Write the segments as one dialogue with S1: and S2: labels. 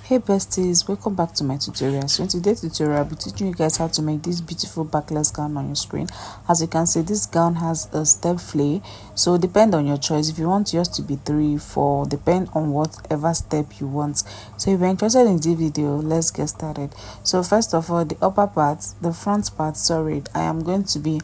S1: Hey besties, welcome back to my tutorial. So in today's tutorial, I'll be teaching you guys how to make this beautiful backless gown on your screen. As you can see, this gown has a step flay, so depend on your choice. If you want yours to be 3, 4, depend on whatever step you want. So if you're interested in this video, let's get started. So first of all, the upper part, the front part, sorry, I am going to be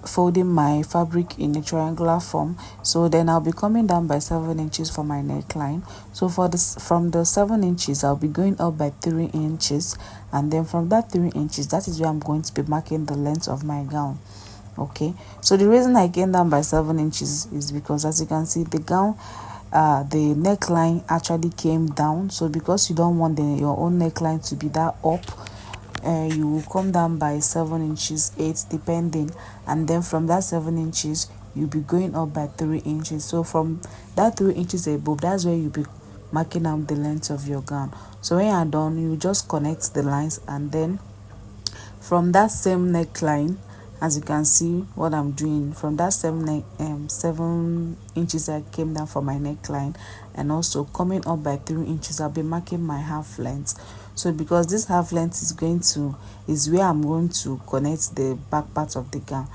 S1: folding my fabric in a triangular form. So then I'll be coming down by 7 inches for my neckline. So for this, from the 7 inches, I'll be going up by 3 inches, and then from that 3 inches, that is where I'm going to be marking the length of my gown. Okay, so the reason I came down by 7 inches is because, as you can see, the gown, the neckline actually came down. So because you don't want your own neckline to be that up, you will come down by 7 inches, 8 depending, and then from that 7 inches you'll be going up by 3 inches. So from that 3 inches above, that's where you'll be marking out the length of your gown. So when you're done, you just connect the lines, and then from that same neckline, as you can see what I'm doing, from that 7 inches I came down for my neckline, and also coming up by 3 inches, I'll be marking my half length. So because this half length is where I'm going to connect the back part of the gown,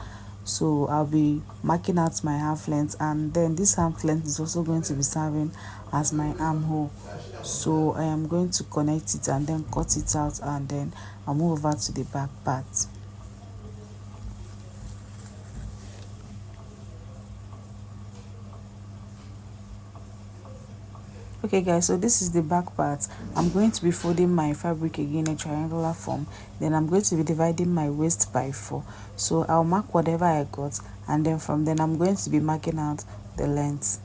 S1: so I'll be marking out my half length, and then this half length is also going to be serving as my armhole. So I am going to connect it and then cut it out, and then I'll move over to the back part. Okay guys, so this is the back part. I'm going to be folding my fabric again in a triangular form. Then I'm going to be dividing my waist by 4. So I'll mark whatever I got, and then from then I'm going to be marking out the length.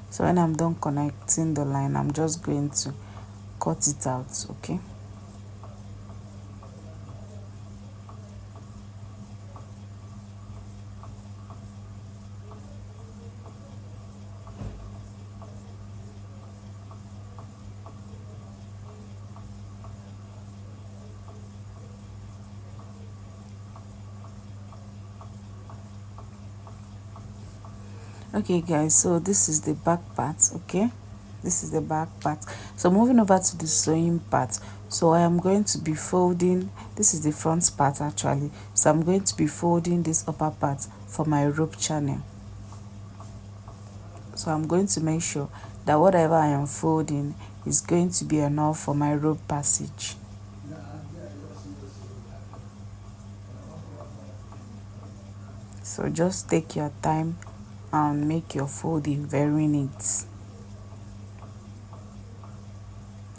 S1: So when I'm done connecting the line, I'm just going to cut it out. Okay. Okay guys, so this is the back part. Okay, this is the back part. So moving over to the sewing part, so I am going to be folding, this is the front part actually, so I'm going to be folding this upper part for my rope channel. So I'm going to make sure that whatever I am folding is going to be enough for my rope passage. So just take your time and make your folding very neat.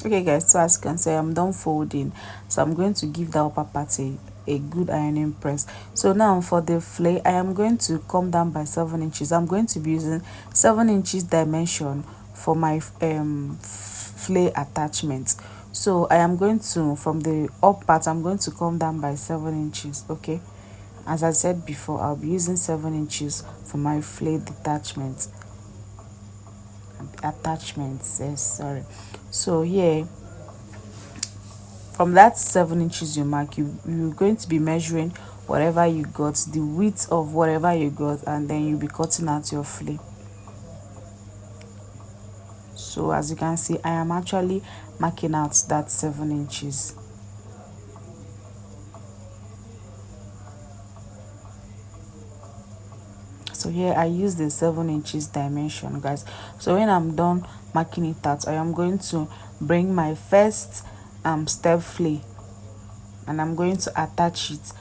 S1: Okay guys, so as you can see, I'm done folding, so I'm going to give the upper part a good ironing press. So now for the flay, I am going to come down by 7 inches. I'm going to be using 7 inches dimension for my flay attachment. So I am going to, from the up part, I'm going to come down by 7 inches. Okay, as I said before, I'll be using 7 inches for my flay attachments. Yes, sorry. So here, from that 7 inches you mark, you're going to be measuring whatever you got, the width of whatever you got, and then you'll be cutting out your flay. So as you can see, I am actually marking out that 7 inches. So here I use the 7 inches dimension, guys. So when I'm done marking it out, I am going to bring my first step flay, and I'm going to attach it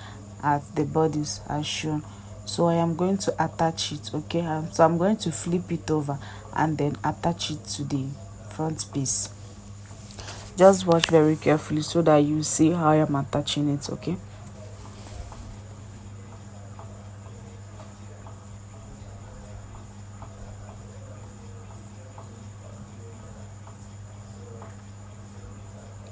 S1: at the bodies as shown. So I am going to attach it. Okay, so I'm going to flip it over and then attach it to the front piece. Just watch very carefully so that you see how I am attaching it. Okay,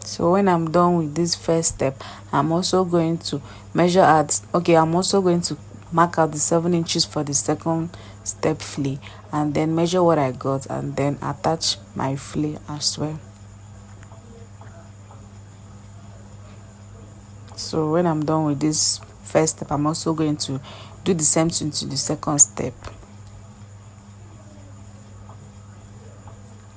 S1: so when I'm done with this first step, I'm also going to measure at, okay, I'm also going to mark out the 7 inches for the second step flay, and then measure what I got, and then attach my flay as well. So when I'm done with this first step, I'm also going to do the same thing to the second step.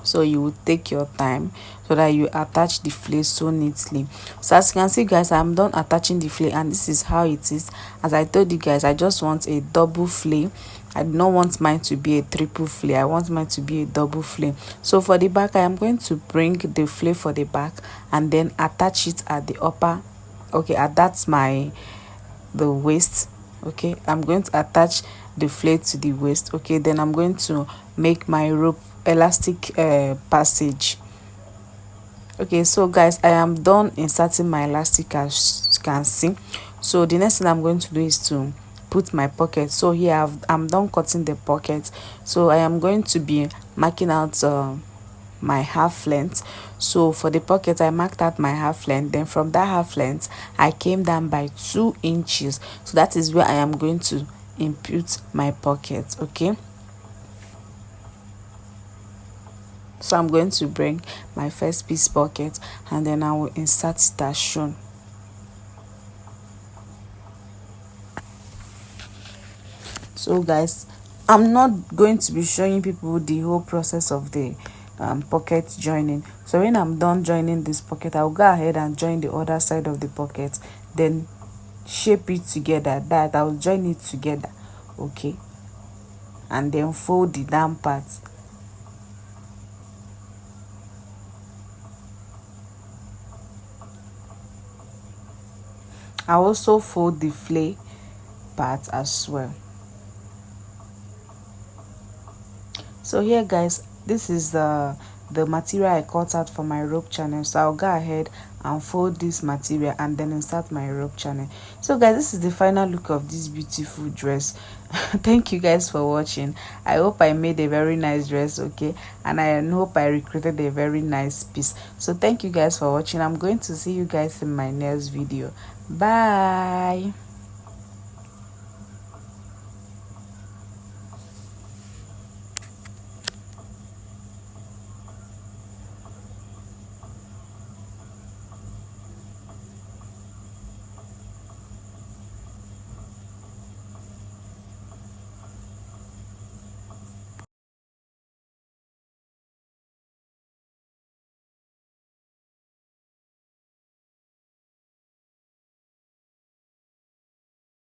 S1: So you will take your time so that you attach the flay so neatly. So as you can see guys, I'm done attaching the flay, and this is how it is. As I told you guys, I just want a double flay. I do not want mine to be a triple flay. I want mine to be a double flay. So for the back, I am going to bring the flay for the back and then attach it at the upper, okay, that's the waist. Okay, I'm going to attach the flay to the waist. Okay, then I'm going to make my rope elastic passage. Okay, so guys, I am done inserting my elastic, as you can see. So the next thing I'm going to do is to put my pocket. So here I'm done cutting the pocket. So I am going to be marking out my half length. So for the pocket, I marked out my half length. Then from that half length, I came down by 2 inches. So that is where I am going to input my pocket. Okay, so I'm going to bring my first piece pocket and then I will insert it as shown. So guys, I'm not going to be showing people the whole process of the pocket joining. So when I'm done joining this pocket, I'll go ahead and join the other side of the pocket, then shape it together. That I'll join it together, okay, and then fold the down part. I also fold the flay part as well. So here guys, this is the material I cut out for my rope channel. So I'll go ahead and fold this material and then insert my rope channel. So guys, this is the final look of this beautiful dress. Thank you guys for watching. I hope I made a very nice dress, okay, and I hope I recreated a very nice piece. So thank you guys for watching. I'm going to see you guys in my next video. Bye.